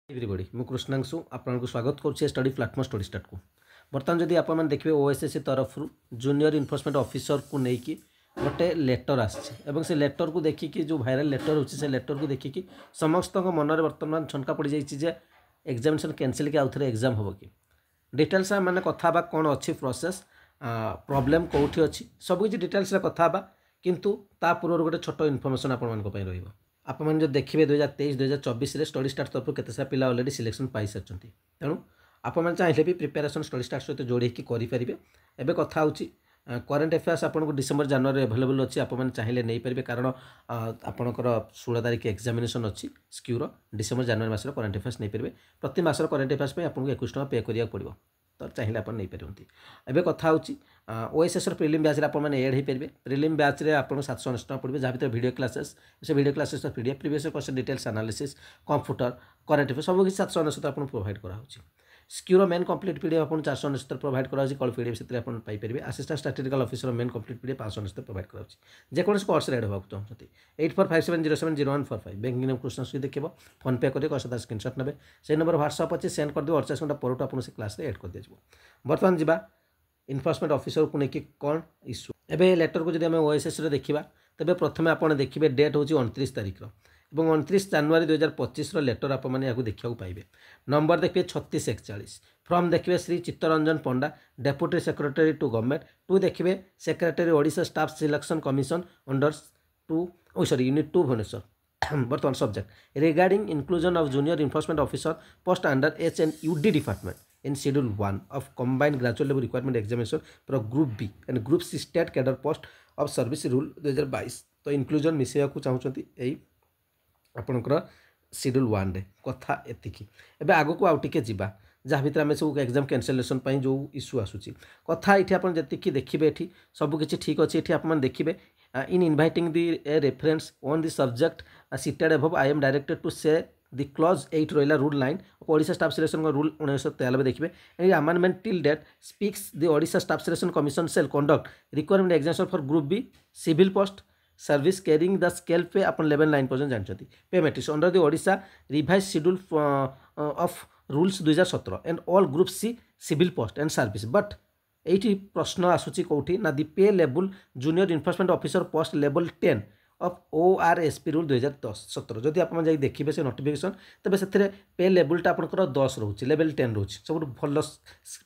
Everybody मु कृष्णांशु आपको स्वागत करुच्छे स्टडी प्लाटफॉर्म स्टडी स्टार्ट को बर्तमान जदि आप देखिए ओएसएससी तरफ जूनियर इनफोर्समेंट ऑफिसर को लेकिन गोटे लेटर आसी से लेटर को देखिकी जो भाइराल लेटर होची से लेटर को देखिकी समस्त मन बर्तमान छनका पड़ जाए एग्जामिनेशन कैंसिल कि आउ थे एग्जाम हम कि डिटेल्स मैंने कथा कौन अच्छी प्रोसेस प्रॉब्लम कौटी अच्छी सबकि डिटेल्स कथा किंतु ता पूर्व गोटे छोट इनफर्मेशन आपंप आपने जो देखिए 2023-2024 स्टडी स्टार्ट तरफ केते सारा पिला ऑलरेडी सिलेक्शन पाई सारी तेणु आपने चाहिए भी प्रिपेरेसन स्टडी स्टार्ट सहित जोड़ी करेंगे एवं कथा होची करेन्ट अफेयर्स आपको डिसेम्बर जनवरी अवेलेबल अच्छी आपने चाहिए नहीं पारे कारण आपंकर 16 तारीख एग्जामिनेशन अच्छी स्क्यूर डिसेम्बर जनवरी मसर करेन्ट अफेयर्स नहीं पारे प्रति मासर करेन्ट अफेयर्स आपको 21 टका पे करा पड़ो तो चाहिए आप नहीं पारती एवं कथा होची ओएसएस प्रिलिम बैच आपने एड हो पारे प्रिलिम बैच में आपको 790 टका पड़े जहाँ भर वीडियो क्लासेस से video classes PDF previous question details analysis computer current affairs सब किसी 790 आपको प्रोवाइड कराऊँ स्क्यूर मेन कंप्लीट पीडीएफ आपको 490 प्रोवाइड कराऊँ कल पीडीएफ से पाइपर assistant statistical officer main complete PDF 590 provide कराऊँ जेको कोर्स एड होगा चाहते 8457070145 बैंकिंग नाम कृष्ण देखिए फोन पे करेंगे कसा स्क्रीनशॉट ने से नंबर व्हाट्सअप अच्छे सेंड कर दिए 48 घंटा पर आपको से क्लास एड कर दिया बर्तमान जा इनफोर्समेंट ऑफिसर को लेकिन कौन इश्यू एवं लेटर को जब ओएसएस देखा तेज प्रथम आप देखिए डेट हूँ 29 तारीख और 29 जनवरी 2025 लेटर आपने देखा पाइबे नंबर देखिए 3641 फ्रॉम देखिए Shri Chittaranjan Panda deputy secretary to government to देखिए secretary Odisha staff selection commission under unit 2 Bhubaneswar बर्तमान subject regarding inclusion of junior enforcement officer post under HNUD department in schedule 1 of combined graduate level requirement examination for group B and group C state cadre post of service rule 2022 तो inclusion मिसेया को चाहूँगी यही आपणकर schedule 1 रे कथा एतिकी एबे आगो को आउ टिके जिबा जहाँ भीतर आम सब एग्जाम कैंसलेशन जो इश्यू आसूची कथा ये आप जी देखिए ये सबकि ठीक अच्छे ये आप देखिए in inviting the reference on the subject cited above I am directed to say the clause 8 रहा rule 9 Odisha staff selection rule 1993 देखिए and amendment till date speaks the Odisha staff selection commission shall conduct recruitment examination for group B civil post service carrying the scale pay अपन level 9 पर्यटन जानते pay matrix under the Odisha revised schedule of rules 2017 and all group C civil post and service but ये प्रश्न आसूची कौटी ना the pay level junior enforcement officer post level 10 of ORSP rule 2017 जदि आप देखिए से नोटिफिकेशन तेज से पे लेवलटा आपंकर 10 रोचे लेवल 10 रोचे सब भल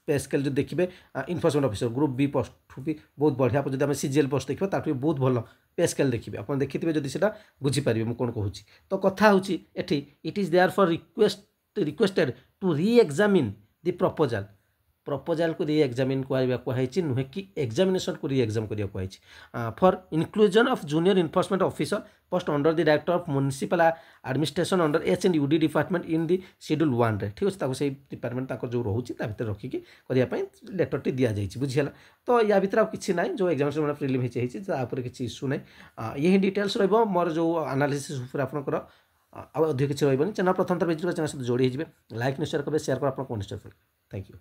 पे स्केल जो देखिए enforcement officer group B post भी बहुत बढ़िया जब आम CGL पोस्ट देखिए ताकि बहुत भल पे स्केल देखिए आप देखिए जब से बुझीपारे मुझे कौन कहूँ तो कथा हूँ ये it is there for requested to re examine the proposal को री एग्जामिन कहुई नुहे कि एग्जामिनेशन को री एग्जाम करिया कहुई for inclusion of junior enforcement officer post under the director of municipal administration under HNUD department in the schedule 1 रे ठीक अच्छे से डिपार्टमेंट जो रोचे भर रखिकी करने लेटर टी दि जाइए बुझीगला तो या भर किसी ना जो एग्जामिनेशन प्रिलिम होती किसी इश्यू ना यही डिटेल्स रोर जो एनालिसिस आपंकर अधिक किसी रही चैनल प्रथम थर विजिट चैनल सहित जोड़ी लाइक शेयर करेंगे शेयर कर थैंक यू।